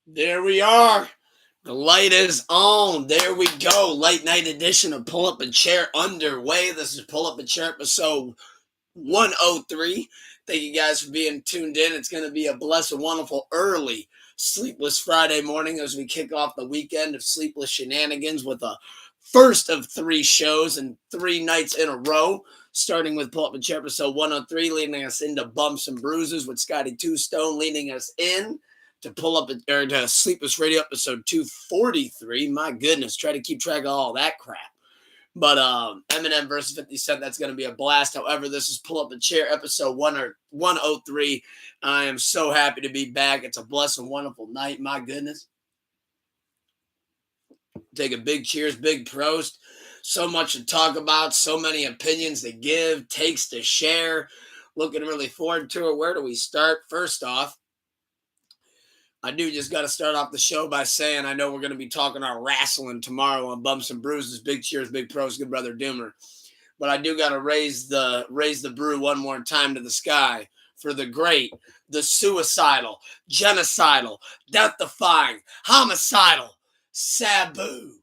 There we are. The light is on. There we go. Late night edition of Pull Up a Chair underway. This is Pull Up a Chair episode 103. Thank you guys for being tuned in. It's going to be a blessed, wonderful, early, sleepless Friday morning as we kick off the weekend of sleepless shenanigans with a first of three shows and 3 nights in a row. Starting with Pull Up a Chair episode 103, leading us into Bumps and Bruises with Scotty Two Stone, leading us in to to Sleepless Radio episode 243. My goodness, try to keep track of all that crap. But Eminem versus 50 Cent, that's going to be a blast. However, this is Pull Up a Chair episode 103. I am so happy to be back. It's a blessed and wonderful night. My goodness. Take a big cheers, big prost. So much to talk about, so many opinions to give, takes to share. Looking really forward to it. Where do we start? First off, I do just got to start off the show by saying I know we're going to be talking our wrestling tomorrow on Bumps and Bruises. Big cheers, big pros, good brother Doomer. But I do got to raise the brew one more time to the sky for the great, the suicidal, genocidal, death-defying, homicidal, Sabu.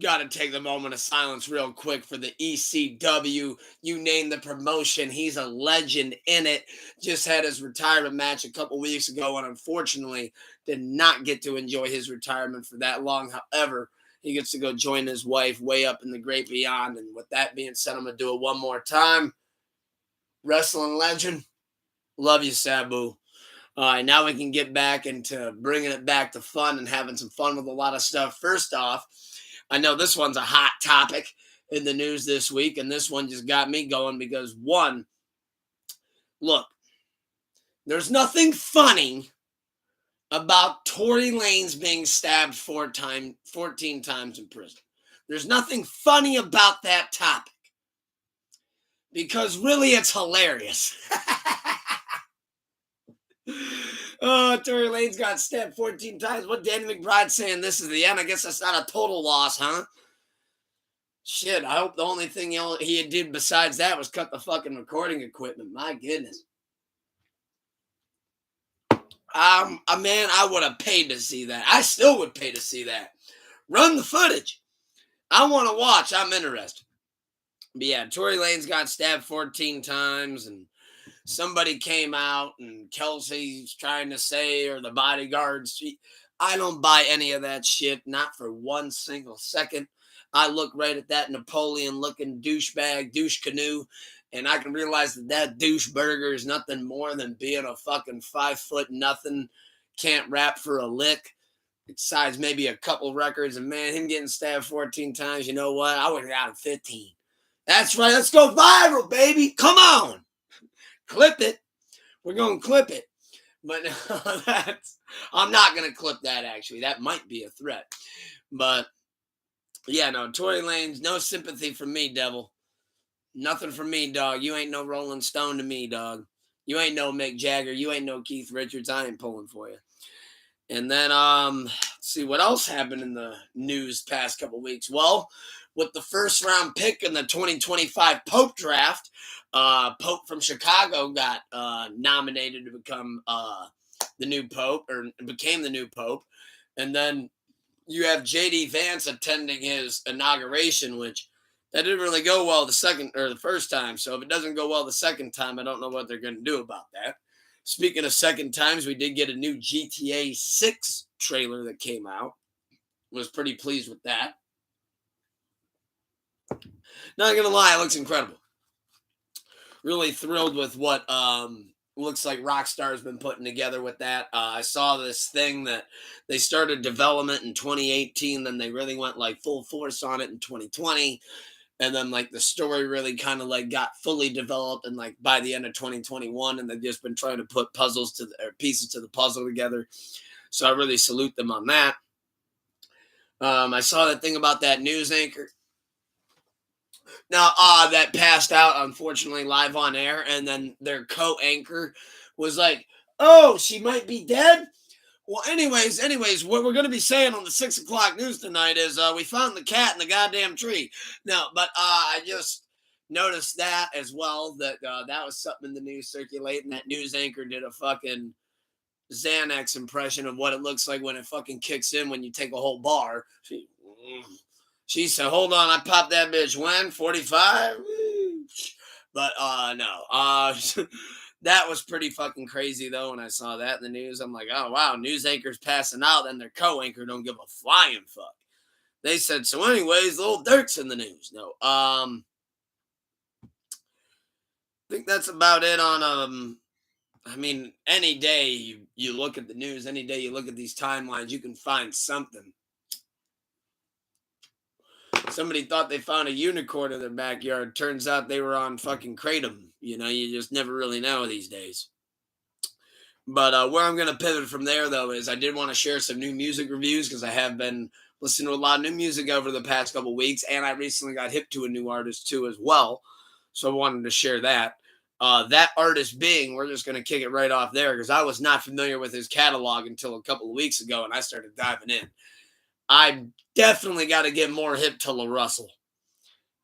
Got to take the moment of silence real quick for the ECW. You name the promotion. He's a legend in it. Just had his retirement match a couple weeks ago and unfortunately did not get to enjoy his retirement for that long. However, he gets to go join his wife way up in the great beyond. And with that being said, I'm going to do it one more time. Wrestling legend, love you, Sabu. All right, now we can get back into bringing it back to fun and having some fun with a lot of stuff. First off, I know this one's a hot topic in the news this week, and this one just got me going because, one, look, there's nothing funny about Tory Lanez being stabbed 14 times in prison. There's nothing funny about that topic because really it's hilarious. Oh, Tory Lanez got stabbed 14 times. What Danny McBride's saying this is the end. I guess that's not a total loss, huh? Shit, I hope the only thing he did besides that was cut the fucking recording equipment. My goodness. Man, I would have paid to see that. I still would pay to see that. Run the footage. I want to watch. I'm interested. But yeah, Tory Lanez got stabbed 14 times and somebody came out and Kelsey's trying to say, or the bodyguards, I don't buy any of that shit, not for one single second. I look right at that Napoleon-looking douchebag, douche canoe, and I can realize that douche burger is nothing more than being a fucking 5 foot nothing, can't rap for a lick, besides maybe a couple records, and man, him getting stabbed 14 times, you know what? I would have got him 15. That's right, let's go viral, baby. Come on. Clip it. We're going to clip it. But I'm not going to clip that, actually. That might be a threat. But, yeah, no, Tory Lanez, no sympathy from me, devil. Nothing from me, dog. You ain't no Rolling Stone to me, dog. You ain't no Mick Jagger. You ain't no Keith Richards. I ain't pulling for you. And then, let's see, what else happened in the news past couple weeks? Well, with the first round pick in the 2025 Pope draft, Pope from Chicago got nominated to become the new Pope, or became the new Pope. And then you have J.D. Vance attending his inauguration, which that didn't really go well the first time. So if it doesn't go well the second time, I don't know what they're going to do about that. Speaking of second times, we did get a new GTA 6 trailer that came out. Was pretty pleased with that. Not going to lie, it looks incredible. Really thrilled with what looks like Rockstar's been putting together with that. I saw this thing that they started development in 2018, then they really went like full force on it in 2020. And then like the story really kind of like got fully developed and like by the end of 2021, and they've just been trying to put pieces to the puzzle together. So I really salute them on that. I saw that thing about that news anchor. Now, that passed out, unfortunately, live on air, and then their co-anchor was like, oh, she might be dead? Well, anyways, what we're going to be saying on the 6 o'clock news tonight is we found the cat in the goddamn tree. No, but I just, Noticed that as well. That that was something in the news circulating. That news anchor did a fucking Xanax impression of what it looks like when it fucking kicks in when you take a whole bar. She said, "Hold on, I popped that bitch when 45." But no, that was pretty fucking crazy though. When I saw that in the news, I'm like, oh wow, news anchors passing out, and their co-anchor don't give a flying fuck. They said so. Anyways, Little Dirk's in the news. No, I think that's about it on I mean, any day you look at the news, any day you look at these timelines, you can find something. Somebody thought they found a unicorn in their backyard. Turns out they were on fucking Kratom. You know, you just never really know these days. But where I'm going to pivot from there, though, is I did want to share some new music reviews because I have been listening to a lot of new music over the past couple weeks, and I recently got hip to a new artist too as well. So I wanted to share that. That artist being, we're just going to kick it right off there because I was not familiar with his catalog until a couple of weeks ago, and I started diving in. I definitely got to get more hip to La Russell.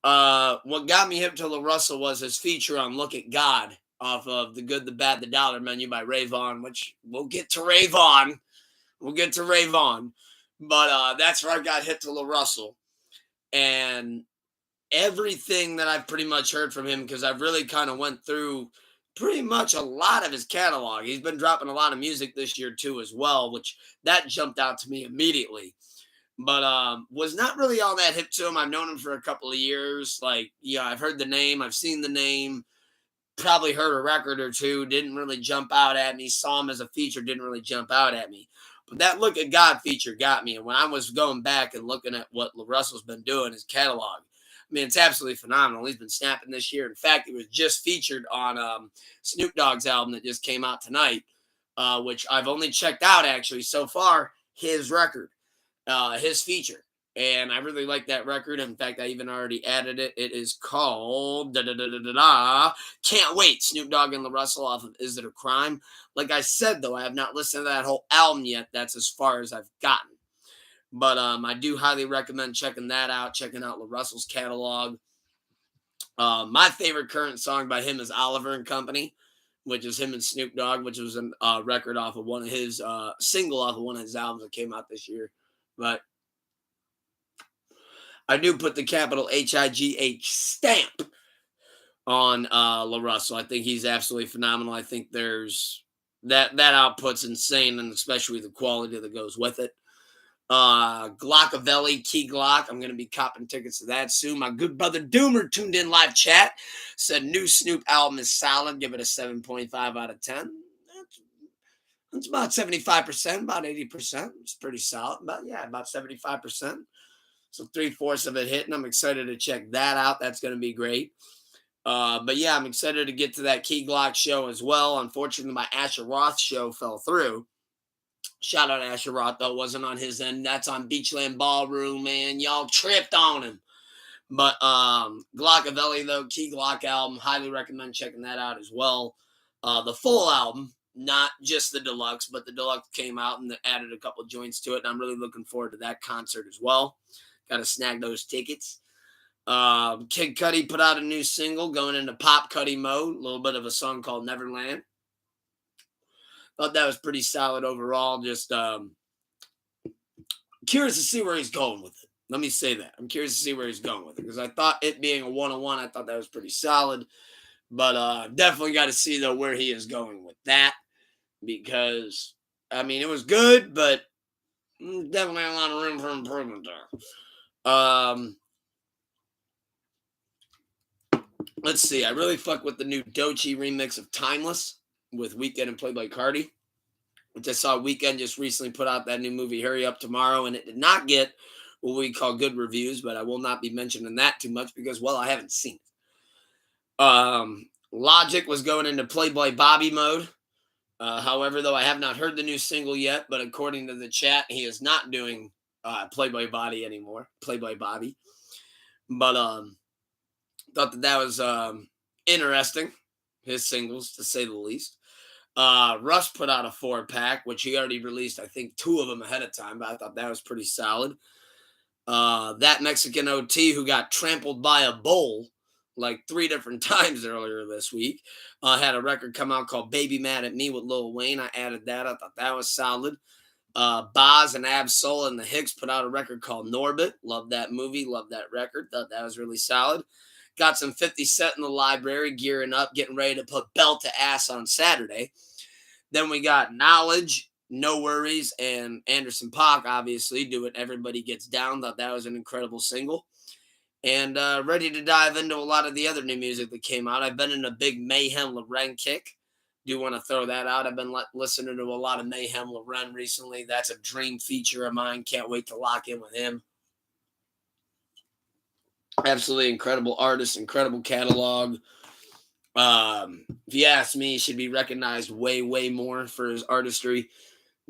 What got me hip to La Russell was his feature on "Look at God" off of "The Good, the Bad, the Dollar Menu" by Ray Vaughn, which we'll get to Ray Vaughn. We'll get to Ray Vaughn, but that's where I got hip to La Russell, and everything that I've pretty much heard from him because I've really kind of went through pretty much a lot of his catalog. He's been dropping a lot of music this year too as well, which that jumped out to me immediately. But was not really all that hip to him. I've known him for a couple of years. Like, yeah, I've heard the name, I've seen the name, probably heard a record or two. Didn't really jump out at me. Saw him as a feature, didn't really jump out at me. But that "Look at God" feature got me. And when I was going back and looking at what Russell's been doing, his catalog, I mean, it's absolutely phenomenal. He's been snapping this year. In fact, it was just featured on Snoop Dogg's album that just came out tonight, which I've only checked out actually so far. His record, his feature, and I really like that record. In fact, I even already added it. It is called "Can't Wait." Snoop Dogg and La Russell off of "Is It a Crime?" Like I said, though, I have not listened to that whole album yet. That's as far as I've gotten. But I do highly recommend checking that out, checking out La Russell's catalog. My favorite current song by him is "Oliver and Company," which is him and Snoop Dogg, which was a record off of one of his single off of one of his albums that came out this year. But I do put the capital HIGH stamp on La Russell. I think he's absolutely phenomenal. I think there's that output's insane, and especially the quality that goes with it. Glockavelli, Key Glock. I'm going to be copping tickets to that soon. My good brother Doomer tuned in live chat. Said new Snoop album is solid. Give it a 7.5 out of 10. That's about 75%, about 80%. It's pretty solid. But yeah, about 75%. So 3/4 of it hitting. I'm excited to check that out. That's going to be great. But yeah, I'm excited to get to that Key Glock show as well. Unfortunately, my Asher Roth show fell through. Shout out to Asher Roth, though. Wasn't on his end. That's on Beachland Ballroom, man. Y'all tripped on him. But Glockavelli, though, Key Glock album. Highly recommend checking that out as well. The full album, not just the deluxe, but the deluxe came out and added a couple joints to it. And I'm really looking forward to that concert as well. Got to snag those tickets. Kid Cudi put out a new single going into Pop Cudi mode. A little bit of a song called Neverland. Thought that was pretty solid overall. Just curious to see where he's going with it. Let me say that. I'm curious to see where he's going with it because I thought it being a one-on-one, I thought that was pretty solid. But definitely got to see, though, where he is going with that because, I mean, it was good, but definitely a lot of room for improvement there. Let's see. I really fuck with the new Doechii remix of Timeless with Weeknd and Playboi Carti, which I saw Weeknd just recently put out that new movie Hurry Up Tomorrow, and it did not get what we call good reviews, but I will not be mentioning that too much because, well, I haven't seen it. Logic was going into Playboy Bobby mode. However, though, I have not heard the new single yet, but according to the chat, he is not doing Playboy Body anymore. Playboy Bobby. But thought that was interesting. His singles, to say the least. Russ put out a 4-pack, which he already released, I think, 2 of them ahead of time, but I thought that was pretty solid. That Mexican OT who got trampled by a bull like 3 different times earlier this week. Had a record come out called Baby Mad at Me with Lil Wayne. I added that. I thought that was solid. Boz and Ab-Soul and the Hicks put out a record called Norbit. Love that movie. Love that record. Thought that was really solid. Got some 50 Cent in the library, gearing up, getting ready to put belt to ass on Saturday. Then we got Knowledge, No Worries, and Anderson .Paak, obviously, Do It Everybody Gets Down. Thought that was an incredible single. And ready to dive into a lot of the other new music that came out. I've been in a big Mayhem Loren kick. Do want to throw that out. I've been listening to a lot of Mayhem Loren recently. That's a dream feature of mine. Can't wait to lock in with him. Absolutely incredible artist, incredible catalog. If you ask me, he should be recognized way, way more for his artistry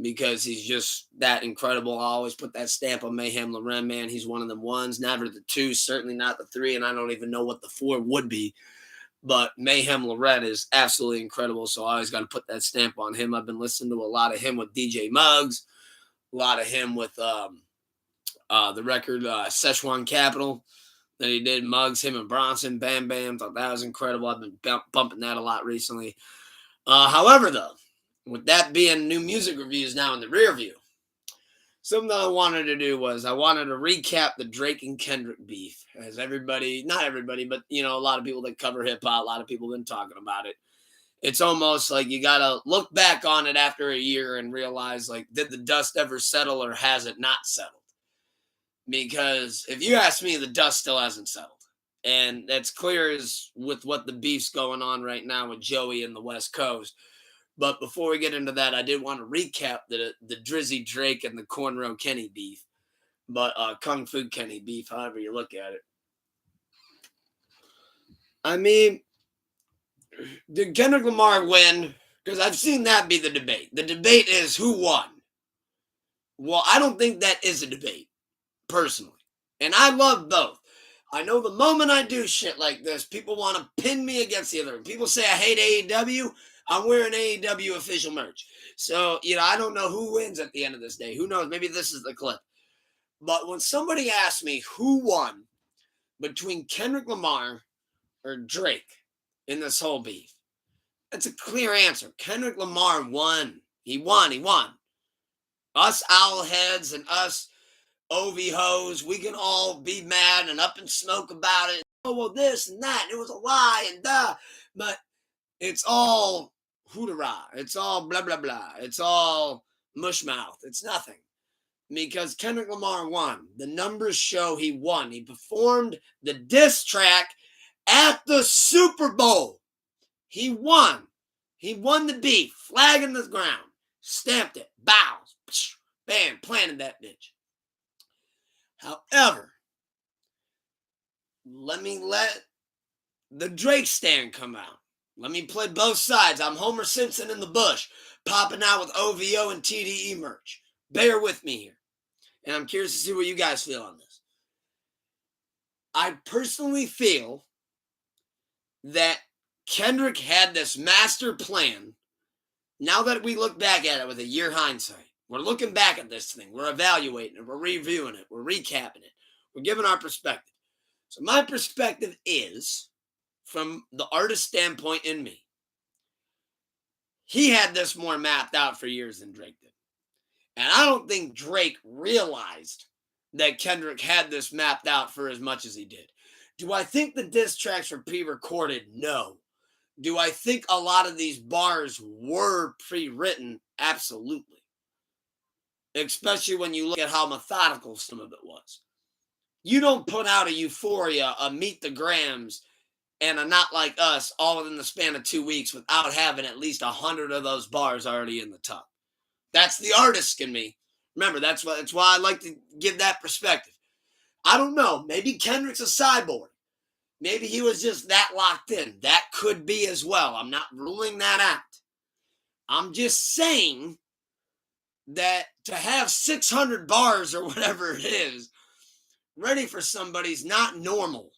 because he's just that incredible. I always put that stamp on Mayhem Loren, man. He's one of them ones, never the 2, certainly not the 3, and I don't even know what the 4 would be. But Mayhem Loren is absolutely incredible, so I always got to put that stamp on him. I've been listening to a lot of him with DJ Muggs, a lot of him with the record Szechuan Capital that he did, Muggs, him and Bronson, Bam Bam. Thought that was incredible. I've been bumping that a lot recently. However, though, with that being new music reviews now in the rear view, something I wanted to do was I wanted to recap the Drake and Kendrick beef. As everybody, not everybody, but, a lot of people that cover hip-hop, a lot of people have been talking about it. It's almost like you got to look back on it after a year and realize, like, did the dust ever settle or has it not settled? Because if you ask me, the dust still hasn't settled. And that's clear as with what the beef's going on right now with Joey in the West Coast. But before we get into that, I did want to recap the Drizzy Drake and the Cornrow Kenny beef. But Kung Fu Kenny beef, however you look at it. I mean, did Kendrick Lamar win? Because I've seen that be the debate. The debate is who won. Well, I don't think that is a debate. Personally. And I love both. I know the moment I do shit like this, people want to pin me against the other. When people say I hate AEW, I'm wearing AEW official merch. So, I don't know who wins at the end of this day. Who knows? Maybe this is the clip. But when somebody asks me who won between Kendrick Lamar or Drake in this whole beef, that's a clear answer. Kendrick Lamar won. He won. Us owlheads and us OV hoes, we can all be mad and up in smoke about it. Oh, well, this and that, and it was a lie and duh. But it's all hoorah. It's all blah, blah, blah. It's all mush mouth. It's nothing. Because Kendrick Lamar won. The numbers show he won. He performed the diss track at the Super Bowl. He won. He won the beef. Flag in the ground. Stamped it. Bows. Bam. Planted that bitch. However, let the Drake stand come out. Let me play both sides. I'm Homer Simpson in the bush, popping out with OVO and TDE merch. Bear with me here. And I'm curious to see what you guys feel on this. I personally feel that Kendrick had this master plan. Now that we look back at it with a year hindsight, we're looking back at this thing. We're evaluating it. We're reviewing it. We're recapping it. We're giving our perspective. So my perspective is, from the artist standpoint in me, he had this more mapped out for years than Drake did. And I don't think Drake realized that Kendrick had this mapped out for as much as he did. Do I think the diss tracks were pre-recorded? No. Do I think a lot of these bars were pre-written? Absolutely. Especially when you look at how methodical some of it was. You don't put out a Euphoria, a Meet the Grams, and a Not Like Us all within the span of 2 weeks without having at least 100 of those bars already in the tuck. That's the artist in me. Remember, that's why I like to give that perspective. I don't know. Maybe Kendrick's a cyborg. Maybe he was just that locked in. That could be as well. I'm not ruling that out. I'm just saying that to have 600 bars or whatever it is ready for somebody's not normal.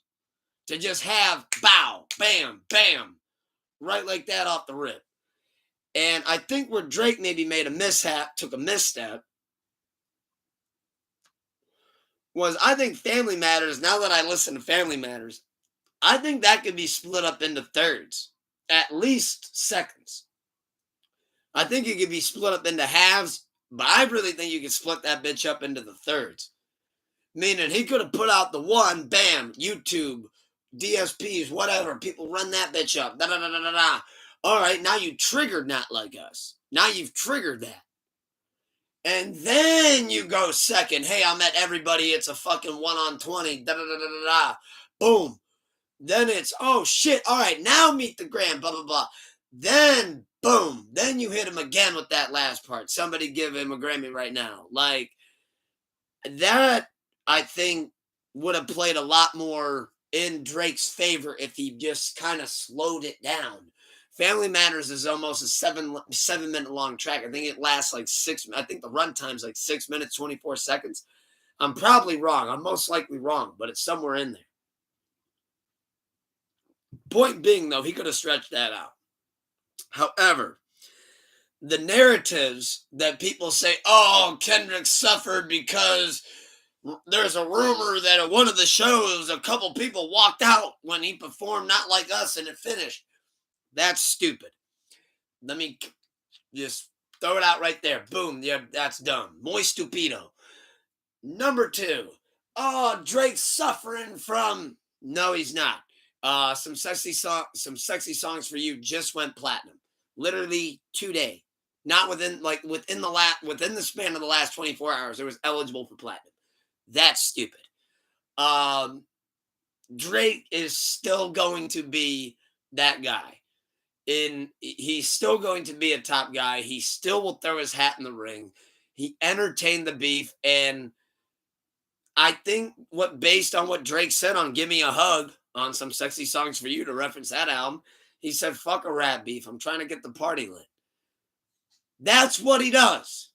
To just have bow, bam, bam, right like that off the rip. And I think where Drake maybe made a mishap, took a misstep, was I think Family Matters, now that I listen to Family Matters, I think that could be split up into thirds, at least seconds. I think it could be split up into halves, but I really think you could split that bitch up into the thirds. Meaning he could have put out the one, bam, YouTube, DSPs, whatever. People run that bitch up. Da da da da da da. All right, now you triggered Not Like Us. Now you've triggered that. And then you go second. Hey, I'm at everybody. It's a fucking 1 on 20. Da da da da da da. Boom. Then it's, oh shit. All right, now Meet the Gram. Blah blah blah. Then boom. Then you hit him again with that last part. Somebody give him a Grammy right now. Like that, I think would have played a lot more in Drake's favor if he just kind of slowed it down. Family Matters is almost a 7 minute long track. I think it lasts like 6. I think the runtime's like 6 minutes 24 seconds. I'm probably wrong. I'm most likely wrong, but it's somewhere in there. Point being, though, he could have stretched that out. However, the narratives that people say, oh, Kendrick suffered because there's a rumor that at one of the shows, a couple people walked out when he performed Not Like Us and it finished. That's stupid. Let me just throw it out right there. Boom. Yeah, that's dumb. Muy stupido. Number 2. Oh, Drake's suffering from. No, he's not. Some sexy songs for you just went platinum. Literally today. Not within the span of the last 24 hours, it was eligible for platinum. That's stupid. Drake is still going to be that guy. He's still going to be a top guy. He still will throw his hat in the ring. He entertained the beef, and I think based on what Drake said on Give Me a Hug on Some Sexy Songs for You, to reference that album, he said, fuck a rap beef. I'm trying to get the party lit. That's what he does.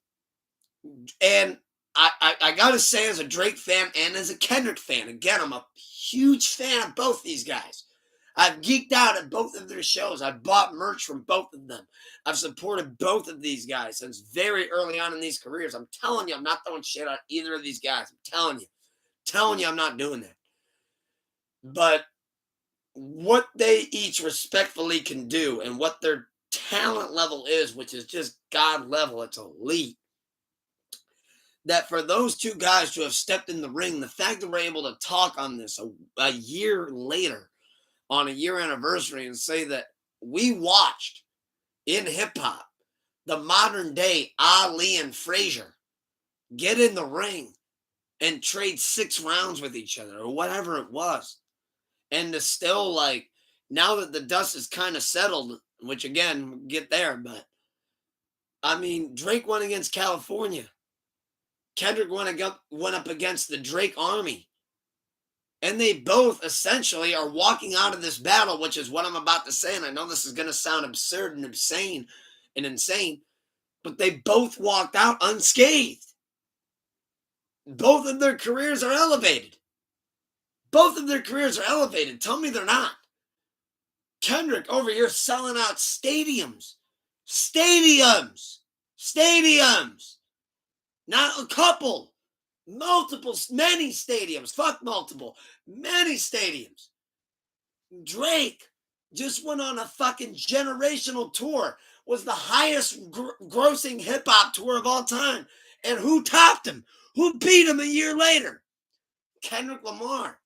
And I gotta say, as a Drake fan and as a Kendrick fan, again, I'm a huge fan of both these guys. I've geeked out at both of their shows. I've bought merch from both of them. I've supported both of these guys since very early on in these careers. I'm telling you, I'm not throwing shit on either of these guys. I'm telling you, I'm not doing that. But what they each respectfully can do and what their talent level is, which is just God level, it's elite. That for those two guys to have stepped in the ring, the fact that we're able to talk on this a year later, on a year anniversary, and say that we watched in hip hop the modern day Ali and Frazier get in the ring and trade 6 rounds with each other or whatever it was. And to still, like, now that the dust is kind of settled, which again, we'll get there, but I mean, Drake went against California. Kendrick went up against the Drake Army. And they both essentially are walking out of this battle, which is what I'm about to say. And I know this is going to sound absurd and insane, but they both walked out unscathed. Both of their careers are elevated. Tell me they're not. Kendrick over here selling out stadiums. Not a couple. Many stadiums. Fuck multiple. Many stadiums. Drake just went on a fucking generational tour. Was the highest grossing hip hop tour of all time. And who topped him? Who beat him a year later? Kendrick Lamar.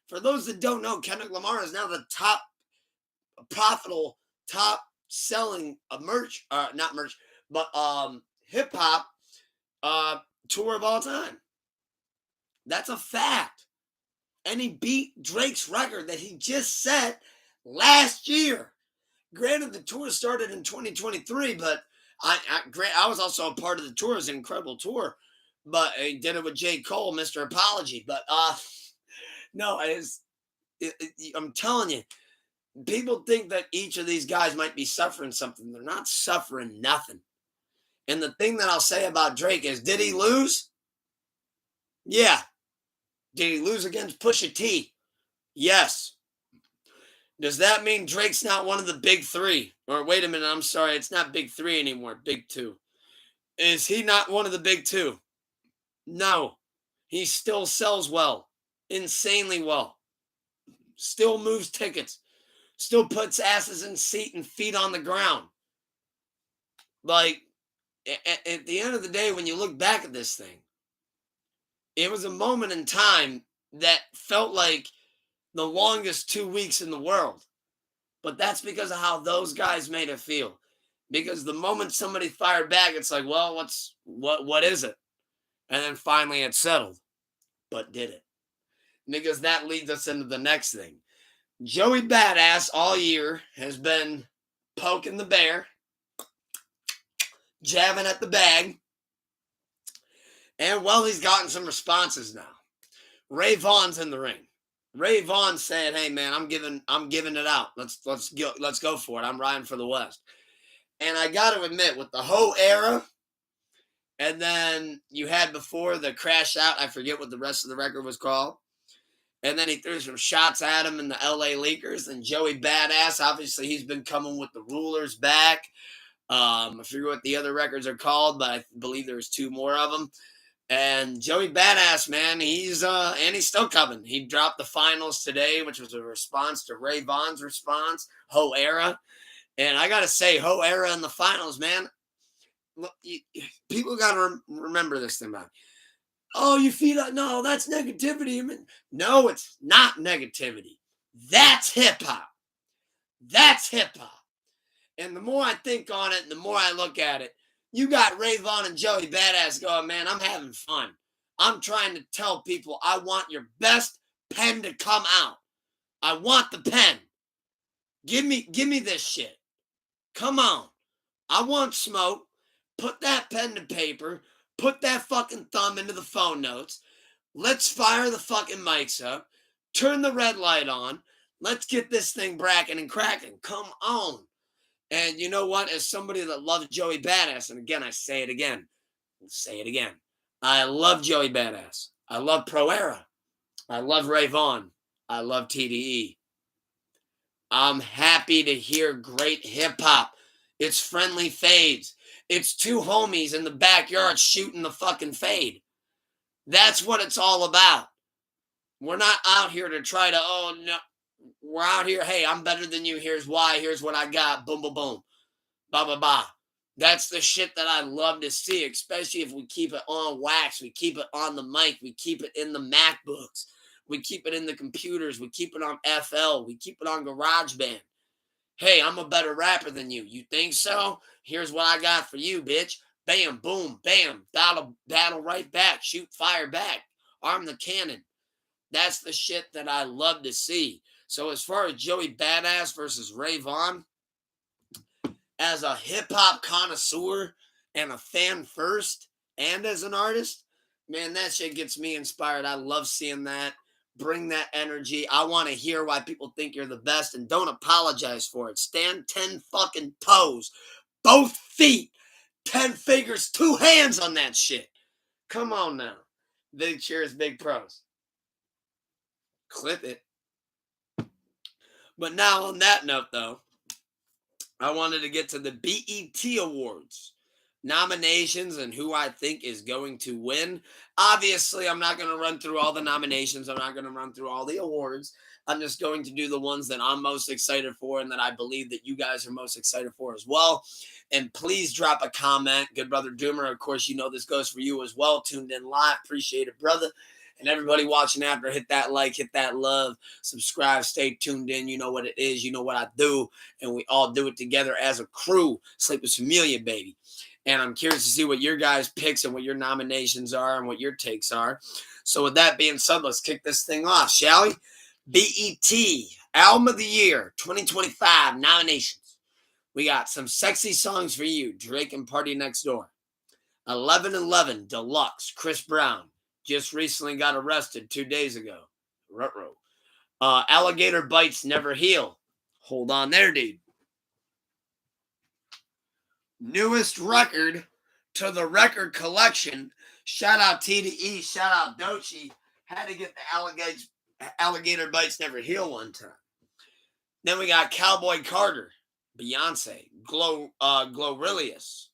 For those that don't know, Kendrick Lamar is now the top profitable, top selling hip hop tour of all time. That's a fact. And he beat Drake's record that he just set last year. Granted, the tour started in 2023, but I was also a part of the tour. It was an incredible tour. But he did it with J. Cole, Mr. Apology. But no, I'm telling you, people think that each of these guys might be suffering something. They're not suffering nothing. And the thing that I'll say about Drake is, did he lose? Yeah. Did he lose against Pusha T? Yes. Does that mean Drake's not one of the big 3? Or wait a minute, I'm sorry, it's not big 3 anymore, big 2. Is he not one of the big 2? No. He still sells well. Insanely well. still moves tickets, still puts asses in seat and feet on the ground. Like, at the end of the day, when you look back at this thing, it was a moment in time that felt like the longest 2 weeks in the world. But that's because of how those guys made it feel. Because the moment somebody fired back, it's like, well, what is it? And then finally it settled. But did it? Because that leads us into the next thing. Joey Badass all year has been poking the bear, jabbing at the bag, and well, he's gotten some responses now. Ray Vaughn's in the ring. Ray Vaughn said, "Hey man, I'm giving it out. Let's go for it. I'm riding for the West." And I got to admit, with the whole era, and then you had before the crash out, I forget what the rest of the record was called. And then he threw some shots at him in the LA Leakers. And Joey Badass, obviously, he's been coming with the rulers back. I forget what the other records are called, but I believe there's 2 more of them. And Joey Badass, man, he's still coming. He dropped the finals today, which was a response to Ray Vaughn's response, Ho Era. And I got to say, Ho Era in the finals, man. Look, people got to remember this thing about it. Oh, you feel like, no, that's negativity. I mean, no, it's not negativity. That's hip hop. That's hip hop. And the more I think on it, and the more I look at it, you got Ray Vaughn and Joey Badass going, man, I'm having fun. I'm trying to tell people I want your best pen to come out. I want the pen. Give me this shit. Come on. I want smoke. Put that pen to paper. Put that fucking thumb into the phone notes. Let's fire the fucking mics up. Turn the red light on. Let's get this thing bracking and cracking. Come on. And you know what? As somebody that loves Joey Badass, and again, I say it again. I'll say it again. I love Joey Badass. I love Pro Era. I love Ray Vaughn. I love TDE. I'm happy to hear great hip hop. It's friendly fades. It's 2 homies in the backyard shooting the fucking fade. That's what it's all about. We're not out here to try to, oh, no. We're out here, hey, I'm better than you. Here's why. Here's what I got. Boom, boom, boom. Ba, ba, ba. That's the shit that I love to see, especially if we keep it on wax. We keep it on the mic. We keep it in the MacBooks. We keep it in the computers. We keep it on FL. We keep it on GarageBand. Hey, I'm a better rapper than you. You think so? Here's what I got for you, bitch. Bam, boom, bam. Battle right back. Shoot, fire back. Arm the cannon. That's the shit that I love to see. So as far as Joey Badass versus Ray Vaughn, as a hip-hop connoisseur and a fan first and as an artist, man, that shit gets me inspired. I love seeing that. Bring that energy. I want to hear why people think you're the best, and don't apologize for it. Stand 10 fucking toes. Both feet. 10 fingers. 2 hands on that shit. Come on now. Big cheers, big pros. Clip it. But now on that note, though, I wanted to get to the BET Awards nominations and who I think is going to win. Obviously, I'm not going to run through all the nominations. I'm not going to run through all the awards. I'm just going to do the ones that I'm most excited for and that I believe that you guys are most excited for as well. And please drop a comment. Good brother Doomer, of course, you know this goes for you as well. Tuned in live. Appreciate it, brother. And everybody watching after, hit that like, hit that love, subscribe, stay tuned in. You know what it is. You know what I do. And we all do it together as a crew. Sleepless Familia, baby. And I'm curious to see what your guys' picks and what your nominations are and what your takes are. So with that being said, let's kick this thing off, shall we? BET Album of the Year 2025 nominations. We got Some Sexy Songs for You, Drake and Party Next Door. 11/11 Deluxe, Chris Brown. Just recently got arrested 2 days ago. Ruh-roh. Alligator Bites Never Heal. Hold on there, dude. Newest record to the record collection. Shout out TDE. Shout out Doechii. Had to get the Alligator Bites Never Heal one time. Then we got Cowboy Carter. Beyonce. Glorious.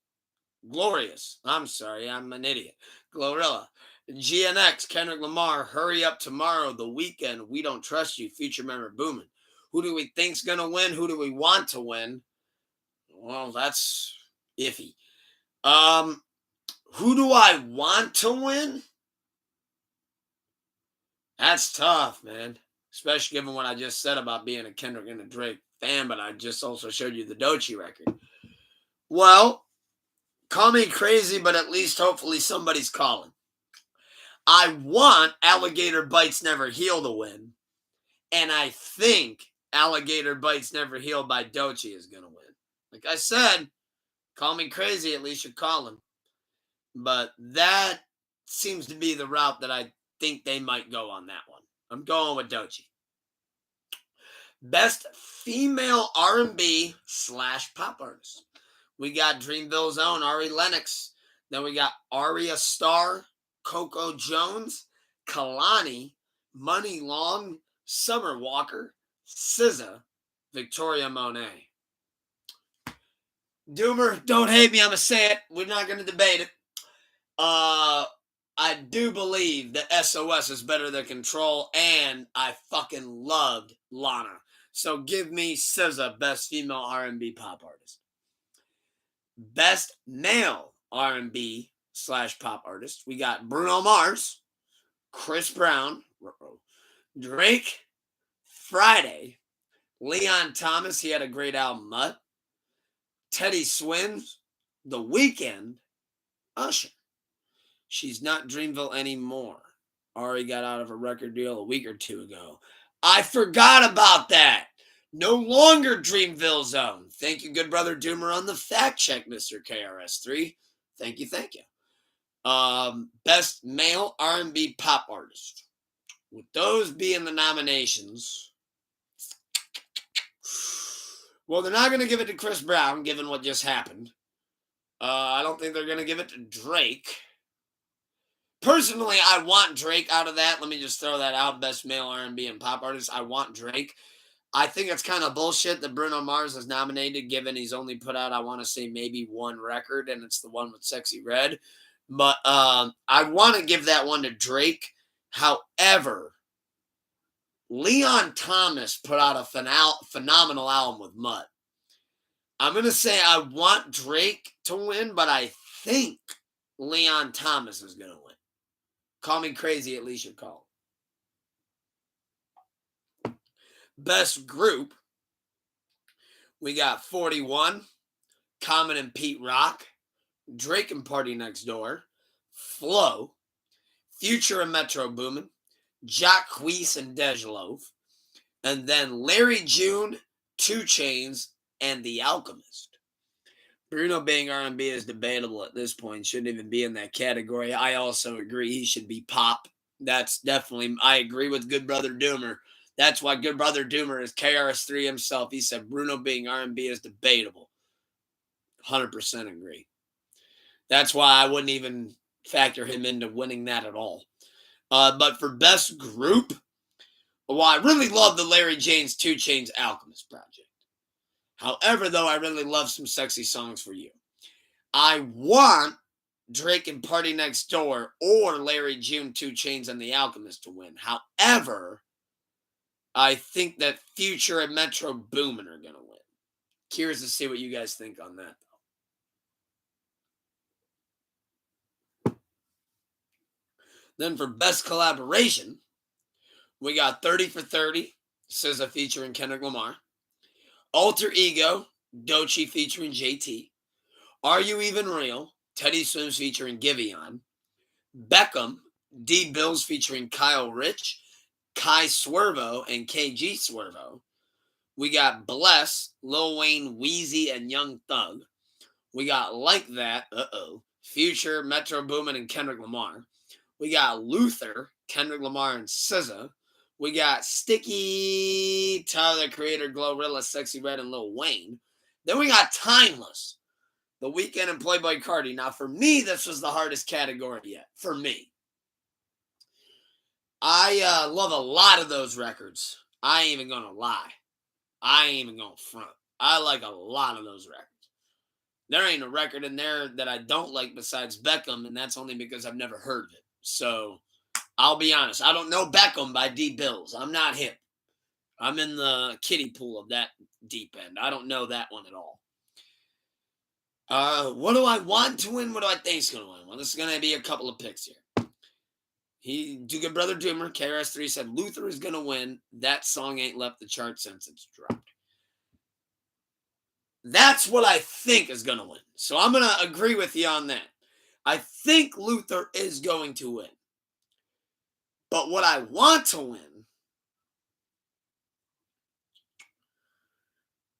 I'm sorry, I'm an idiot. Glorilla. GNX, Kendrick Lamar, Hurry Up Tomorrow, The Weekend, We Don't Trust You, Future Member Boomin. Who do we think's going to win? Who do we want to win? Well, that's iffy. Who do I want to win? That's tough, man. Especially given what I just said about being a Kendrick and a Drake fan, but I just also showed you the Doechii record. Well, call me crazy, but at least hopefully somebody's calling. I want Alligator Bites Never Heal to win, and I think Alligator Bites Never Heal by Doechii is going to win. Like I said, call me crazy, at least you're calling. But that seems to be the route that I think they might go on that one. I'm going with Doechii. Best female R&B / pop artist. We got Dreamville's own Ari Lennox. Then we got Arya Starr, Coco Jones, Kalani, Money Long, Summer Walker, SZA, Victoria Monet. Doomer, don't hate me. I'm going to say it. We're not going to debate it. I do believe that SOS is better than Control, and I fucking loved Lana. So give me SZA, best female R&B pop artist. Best male R&B / pop artist. We got Bruno Mars, Chris Brown, Drake, Friday, Leon Thomas. He had a great album, Mutt. Teddy Swims, The Weeknd, Usher. She's not Dreamville anymore. Ari got out of a record deal a week or two ago. I forgot about that. No longer Dreamville Zone. Thank you, good brother Doomer, on the fact check, Mr. KRS3. Thank you, thank you. Best male R&B pop artist. With those being the nominations, well, they're not going to give it to Chris Brown, given what just happened. I don't think they're going to give it to Drake. Personally, I want Drake out of that. Let me just throw that out. Best male R&B and pop artist. I want Drake. I think it's kind of bullshit that Bruno Mars is nominated, given he's only put out, I want to say, maybe one record, and it's the one with Sexy Red. But I want to give that one to Drake. However, Leon Thomas put out a phenomenal album with Mutt. I'm going to say I want Drake to win, but I think Leon Thomas is going to win. Call me crazy, at least you're called. Best group. We got 41, Common and Pete Rock, Drake and Party Next Door, Flo, Future and Metro Boomin, Jacquees and Dejloaf, and then Larry June, 2 Chainz, and The Alchemist. Bruno being R&B is debatable at this point. Shouldn't even be in that category. I also agree he should be pop. That's definitely, I agree with good brother Doomer. That's why good brother Doomer is KRS3 himself. He said Bruno being R&B is debatable. 100% agree. That's why I wouldn't even factor him into winning that at all. But for best group, well, I really love the Larry Jane's 2 Chainz Alchemist project. However, though, I really love some Sexy Songs for You. I want Drake and Party Next Door or Larry June, 2 Chainz, and The Alchemist to win. However, I think that Future and Metro Boomin are going to win. Curious to see what you guys think on that, though. Then for best collaboration, we got 30 for 30, SZA featuring Kendrick Lamar. Alter Ego, Doechii featuring JT. Are You Even Real, Teddy Swims featuring Giveon. Beckham, D Bills featuring Kyle Rich, Kai Swervo, and KG Swervo. We got Bless, Lil Wayne, Wheezy, and Young Thug. We got Like That, Future, Metro Boomin, and Kendrick Lamar. We got Luther, Kendrick Lamar, and SZA. We got Sticky, Tyler, the Creator, Glorilla, Sexy Red, and Lil Wayne. Then we got Timeless, The Weeknd, and Playboi Carti. Now, for me, this was the hardest category yet. For me. I love a lot of those records. I ain't even going to lie. I ain't even going to front. I like a lot of those records. There ain't a record in there that I don't like besides Beckham, and that's only because I've never heard of it. So I'll be honest. I don't know Beckham by D Bills. I'm not hip. I'm in the kiddie pool of that deep end. I don't know that one at all. What do I want to win? What do I think is going to win? Well, this is going to be a couple of picks here. Good Brother Doomer, KRS3 said Luther is going to win. That song ain't left the chart since it's dropped. That's what I think is going to win. So I'm going to agree with you on that. I think Luther is going to win. But what I want to win,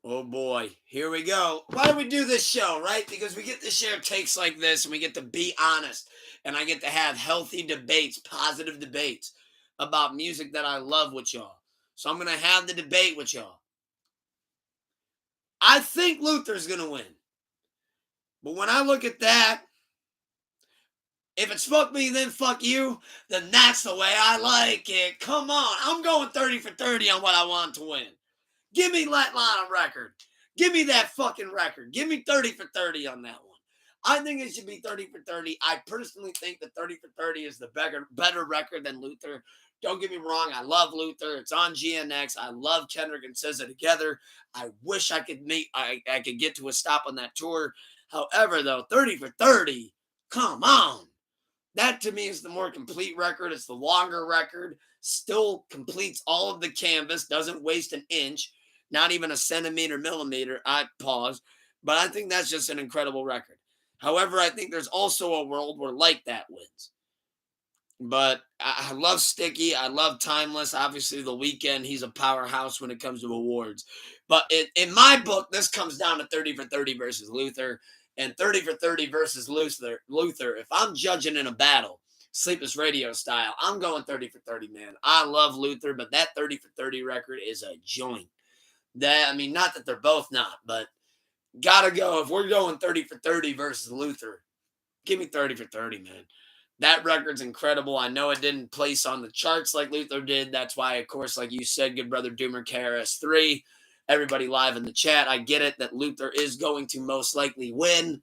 oh boy, here we go. Why do we do this show, right? Because we get to share takes like this and we get to be honest. And I get to have healthy debates, positive debates about music that I love with y'all. So I'm going to have the debate with y'all. I think Luther's going to win. But when I look at that, if it's fuck me, then fuck you, then that's the way I like it. Come on. I'm going 30 for 30 on what I want to win. Give me that line of record. Give me that fucking record. Give me 30 for 30 on that one. I think it should be 30 for 30. I personally think that 30 for 30 is the better record than Luther. Don't get me wrong. I love Luther. It's on GNX. I love Kendrick and SZA together. I wish I could I could get to a stop on that tour. However, though, 30 for 30, come on. That to me is the more complete record. It's the longer record. Still completes all of the canvas. Doesn't waste an inch. Not even a centimeter, millimeter. I pause. But I think that's just an incredible record. However, I think there's also a world where Like That wins. But I love Sticky. I love Timeless. Obviously, The Weeknd, he's a powerhouse when it comes to awards. But in my book, this comes down to 30 for 30 versus Luther. And 30 for 30 versus Luther. If I'm judging in a battle, Sleepless Radio style, I'm going 30 for 30, man. I love Luther, but that 30 for 30 record is a joint. Not that they're both not, but gotta go. If we're going 30 for 30 versus Luther, give me 30 for 30, man. That record's incredible. I know it didn't place on the charts like Luther did. That's why, of course, like you said, Good Brother Doomer, KRS3, everybody live in the chat. I get it that Luther is going to most likely win,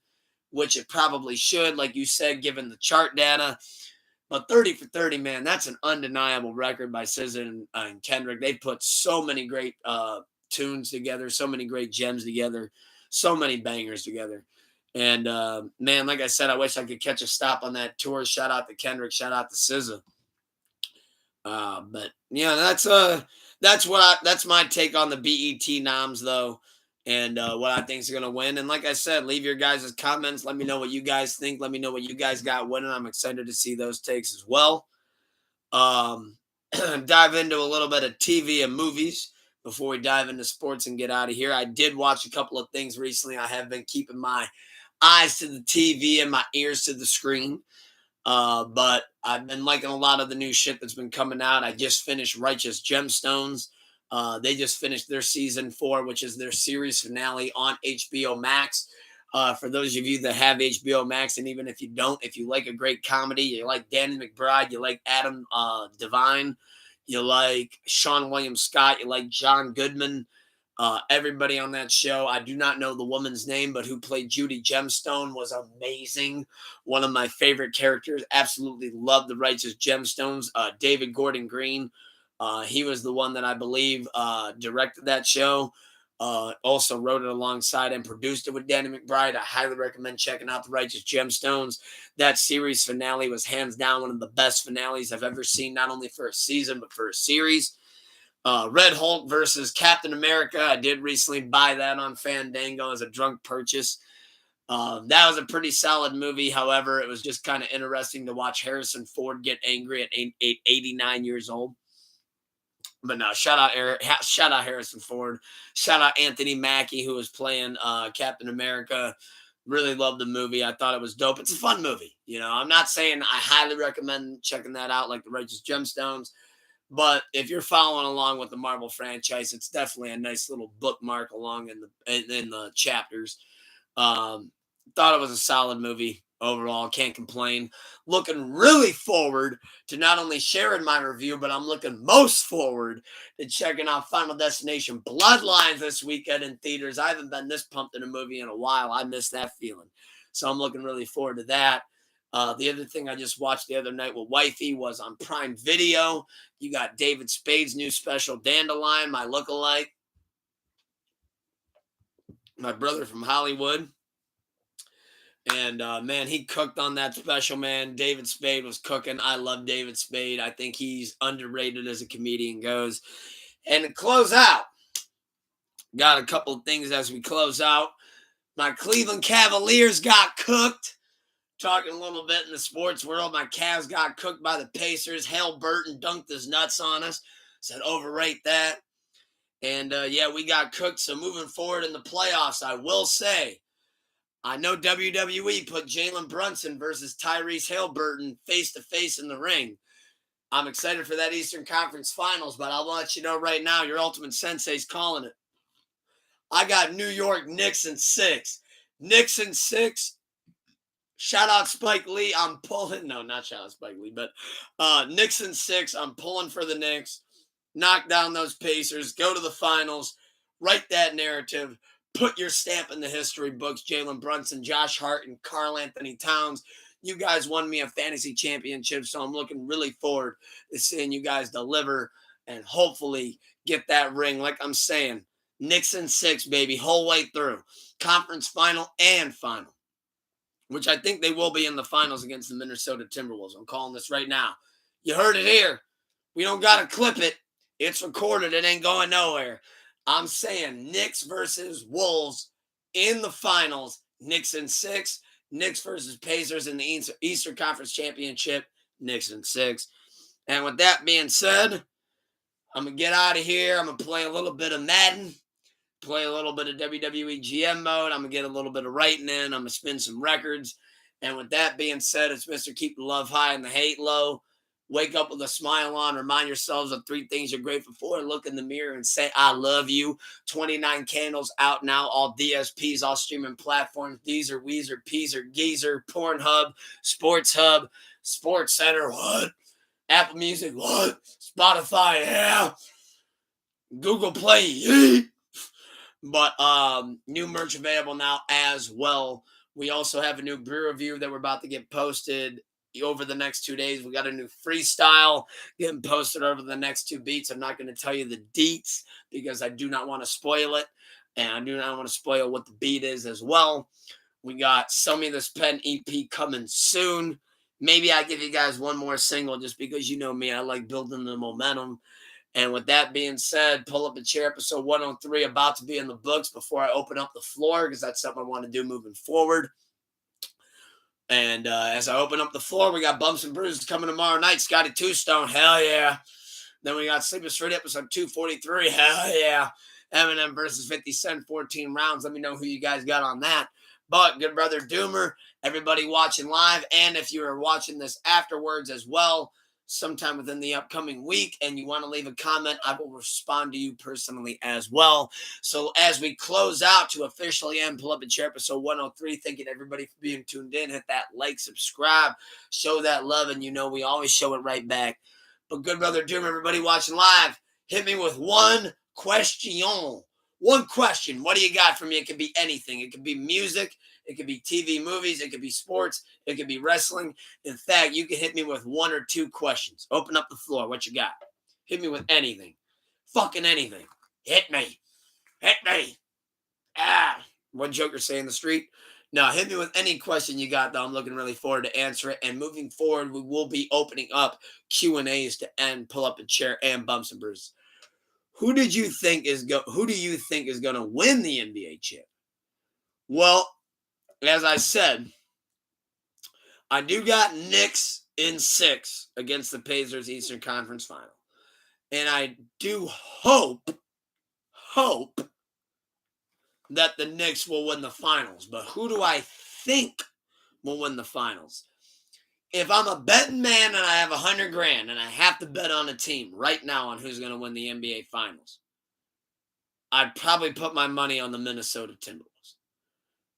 which it probably should, like you said, given the chart data. But 30 for 30, man, that's an undeniable record by SZA and Kendrick. They put so many great tunes together, so many great gems together, so many bangers together. And, man, like I said, I wish I could catch a stop on that tour. Shout out to Kendrick. Shout out to SZA. But, yeah, that's my take on the BET noms, though, and what I think is going to win. And like I said, leave your guys' comments. Let me know what you guys think. Let me know what you guys got winning. I'm excited to see those takes as well. Dive into a little bit of TV and movies before we dive into sports and get out of here. I did watch a couple of things recently. I have been keeping my eyes to the TV and my ears to the screen. But I've been liking a lot of the new shit that's been coming out. I just finished Righteous Gemstones. They just finished their season 4, which is their series finale on HBO Max. For those of you that have HBO Max, and even if you don't, if you like a great comedy, you like Danny McBride, you like Adam Devine, you like Sean William Scott, you like John Goodman, everybody on that show. I do not know the woman's name, but who played Judy Gemstone was amazing. One of my favorite characters. Absolutely love the Righteous Gemstones. David Gordon Green. He was the one that I believe directed that show. Also wrote it alongside and produced it with Danny McBride. I highly recommend checking out the Righteous Gemstones. That series finale was hands down one of the best finales I've ever seen, not only for a season, but for a series. Red Hulk versus Captain America. I did recently buy that on Fandango as a drunk purchase. That was a pretty solid movie. However, it was just kind of interesting to watch Harrison Ford get angry at 89 years old. But no, shout out Harrison Ford. Shout out Anthony Mackie, who was playing Captain America. Really loved the movie. I thought it was dope. It's a fun movie. You know, I'm not saying I highly recommend checking that out like the Righteous Gemstones. But if you're following along with the Marvel franchise, it's definitely a nice little bookmark along in the chapters. Thought it was a solid movie overall. Can't complain. Looking really forward to not only sharing my review, but I'm looking most forward to checking out Final Destination Bloodlines this weekend in theaters. I haven't been this pumped in a movie in a while. I miss that feeling. So I'm looking really forward to that. The other thing I just watched the other night with Wifey was on Prime Video. You got David Spade's new special, Dandelion, my lookalike, my brother from Hollywood. And man, he cooked on that special, man. David Spade was cooking. I love David Spade. I think he's underrated as a comedian goes. And to close out, got a couple of things as we close out. My Cleveland Cavaliers got cooked. Talking a little bit in the sports world, my Cavs got cooked by the Pacers. Hal Burton dunked his nuts on us. Said overrate that. And yeah, we got cooked. So moving forward in the playoffs, I will say, I know WWE put Jalen Brunson versus Tyrese Halliburton face-to-face in the ring. I'm excited for that Eastern Conference Finals, but I'll let you know right now, your Ultimate Sensei's calling it. I got New York Knicks in 6. Knicks in 6. Shout out Spike Lee. I'm pulling. No, not shout out Spike Lee, but Knicks in 6. I'm pulling for the Knicks. Knock down those Pacers. Go to the finals. Write that narrative. Put your stamp in the history books. Jalen Brunson, Josh Hart, and Karl Anthony Towns. You guys won me a fantasy championship, so I'm looking really forward to seeing you guys deliver and hopefully get that ring. Like I'm saying, Knicks in 6, baby, whole way through. Conference final and final, which I think they will be in the finals against the Minnesota Timberwolves. I'm calling this right now. You heard it here. We don't got to clip it. It's recorded. It ain't going nowhere. I'm saying Knicks versus Wolves in the finals. Knicks in 6. Knicks versus Pacers in the Eastern Conference Championship. Knicks in 6. And with that being said, I'm going to get out of here. I'm going to play a little bit of Madden. Play a little bit of WWE GM mode. I'm going to get a little bit of writing in. I'm going to spin some records. And with that being said, it's Mr. Keep the Love High and the Hate Low. Wake up with a smile on. Remind yourselves of 3 things you're grateful for. Look in the mirror and say, I love you. 29 Candles out now. All DSPs, all streaming platforms. Deezer, Weezer, Peezer, Geezer, Pornhub, Sports Hub, Sports Center. What? Apple Music. What? Spotify. Yeah. Google Play. Yeah. But new merch available now as well. We also have a new brew review that we're about to get posted over the next 2 days. We got a new freestyle getting posted over the next 2 beats. I'm not going to tell you the deets because I do not want to spoil it. And I do not want to spoil what the beat is as well. We got Sell Me This Pen EP coming soon. Maybe I give you guys one more single just because you know me. I like building the momentum. And with that being said, Pull Up a Chair episode 103 about to be in the books before I open up the floor because that's something I want to do moving forward. And as I open up the floor, we got Bumps and Bruises coming tomorrow night. Scotty Two Stone, hell yeah. Then we got Sleeping Straight episode 243, hell yeah. Eminem versus 50 Cent, 14 rounds. Let me know who you guys got on that. But good brother Doomer, everybody watching live, and if you are watching this afterwards as well, sometime within the upcoming week, and you want to leave a comment, I will respond to you personally as well. So as we close out to officially end Pull Up a Chair episode 103, thanking everybody for being tuned in. Hit that like, subscribe, show that love, and you know we always show it right back. But good brother Doom, everybody watching live, hit me with one question. One question. What do you got for me? It could be anything. It could be music. It could be TV, movies. It could be sports. It could be wrestling. In fact, you can hit me with 1 or 2 questions. Open up the floor. What you got? Hit me with anything. Fucking anything. Hit me. Hit me. What Joker say in the street? No, hit me with any question you got, though. I'm looking really forward to answer it. And moving forward, we will be opening up Q&As to end Pull Up a Chair and Bumps and Bruises. Who do you think is going to win the NBA chip? Well, as I said, I do got Knicks in 6 against the Pacers Eastern Conference Final. And I do hope that the Knicks will win the finals. But who do I think will win the finals? If I'm a betting man and I have $100 grand and I have to bet on a team right now on who's going to win the NBA Finals, I'd probably put my money on the Minnesota Timberwolves.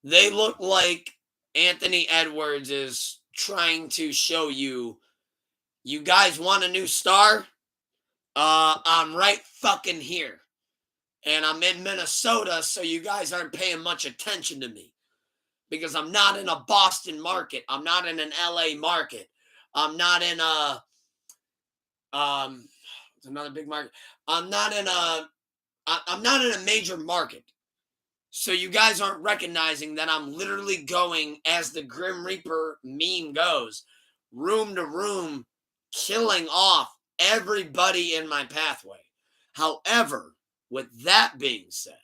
They look like Anthony Edwards is trying to show you guys want a new star? I'm right fucking here. And I'm in Minnesota, so you guys aren't paying much attention to me. because I'm not in a Boston market. I'm not in an LA market. I'm not in a it's another big market. I'm not in a major market. So you guys aren't recognizing that I'm literally going, as the Grim Reaper meme goes, room to room, killing off everybody in my pathway. However, with that being said,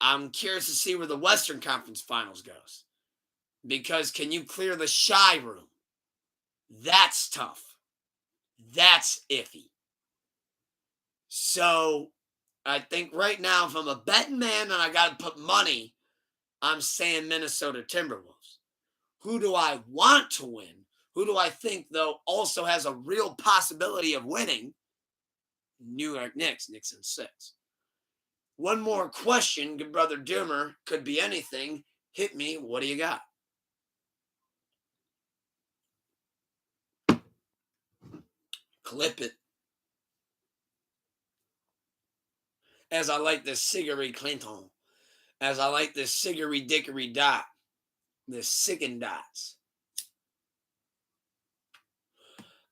I'm curious to see where the Western Conference Finals goes. Because can you clear the shy room? That's tough. That's iffy. So I think right now, if I'm a betting man and I got to put money, I'm saying Minnesota Timberwolves. Who do I want to win? Who do I think, though, also has a real possibility of winning? New York Knicks. Knicks in 6. One more question, good brother Doomer. Could be anything. Hit me. What do you got? Clip it. As I like this Cigary Clinton. As I like this Cigary Dickory Dot. This Sicken Dots.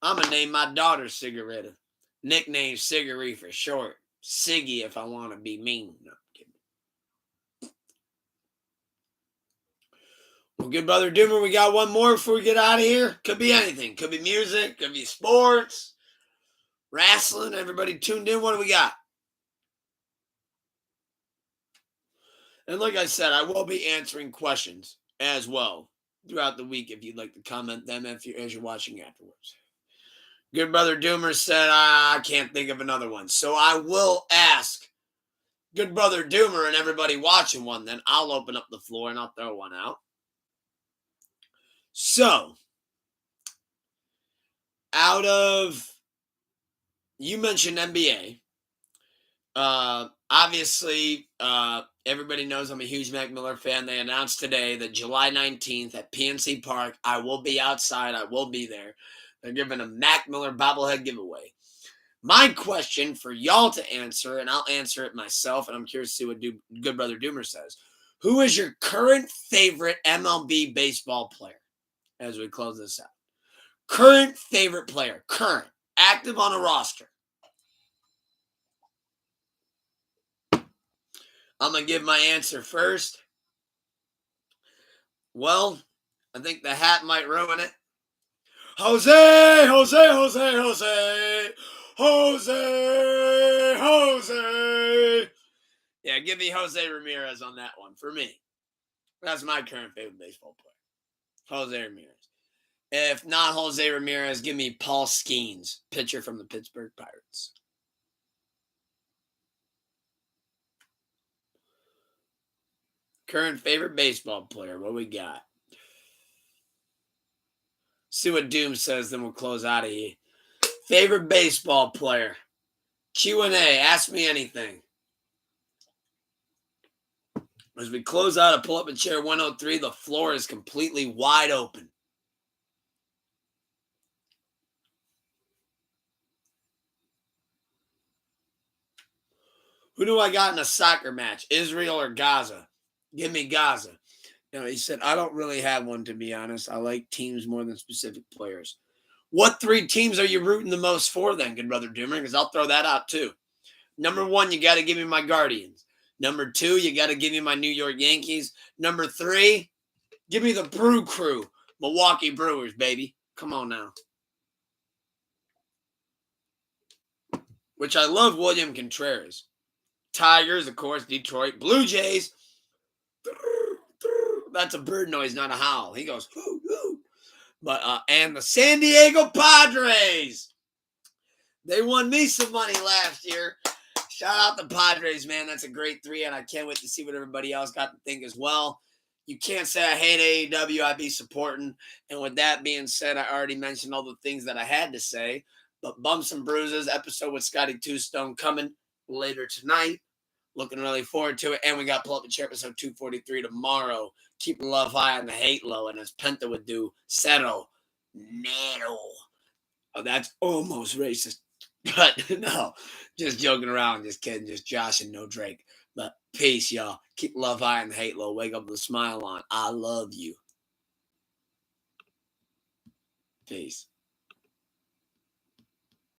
I'm going to name my daughter Cigaretta. Nickname Cigary for short. Siggy if I want to be mean. No, I'm kidding. Well, good brother Doomer, we got one more before we get out of here. Could be anything. Could be music. Could be sports. Wrestling. Everybody tuned in. What do we got? And like I said, I will be answering questions as well throughout the week if you'd like to comment them as you're watching afterwards. Good brother Doomer said, I can't think of another one. So I will ask good brother Doomer and everybody watching one, then I'll open up the floor and I'll throw one out. So, out of, you mentioned NBA. Obviously, everybody knows I'm a huge Mac Miller fan. They announced today that July 19th at PNC Park, I will be outside. I will be there. They're giving a Mac Miller bobblehead giveaway. My question for y'all to answer, and I'll answer it myself, and I'm curious to see what good brother Doomer says. Who is your current favorite MLB baseball player as we close this out? Current favorite player. Current. Active on a roster. I'm going to give my answer first. Well, I think the hat might ruin it. Jose! Yeah, give me Jose Ramirez on that one for me. That's my current favorite baseball player. Jose Ramirez. If not Jose Ramirez, give me Paul Skeens, pitcher from the Pittsburgh Pirates. Current favorite baseball player. What we got? See what Doom says, then we'll close out of here. Favorite baseball player. Q&A. Ask me anything. As we close out of Pull Up a Chair 103, the floor is completely wide open. Who do I got in a soccer match? Israel or Gaza? Give me Gaza. He said, I don't really have one, to be honest. I like teams more than specific players. What 3 teams are you rooting the most for then, good brother Doomer? Because I'll throw that out too. Number 1, you got to give me my Guardians. Number 2, you got to give me my New York Yankees. Number 3, give me the Brew Crew. Milwaukee Brewers, baby. Come on now. Which I love William Contreras. Tigers, of course, Detroit. Blue Jays. That's a bird noise, not a howl. He goes, hoo, hoo. But, and the San Diego Padres. They won me some money last year. Shout out the Padres, man. That's a great 3, and I can't wait to see what everybody else got to think as well. You can't say I hate AEW. I'd be supporting. And with that being said, I already mentioned all the things that I had to say. But Bumps and Bruises episode with Scotty Two Stone coming later tonight. Looking really forward to it. And we got Pull Up a Chair episode 243 tomorrow. Keep the love high and the hate low. And as Penta would do, settle. Nero. Oh, that's almost racist. But no, just joking around. Just kidding. Just Josh and no Drake. But Peace, y'all. Keep love high and hate low. Wake up with a smile on. I love you. Peace.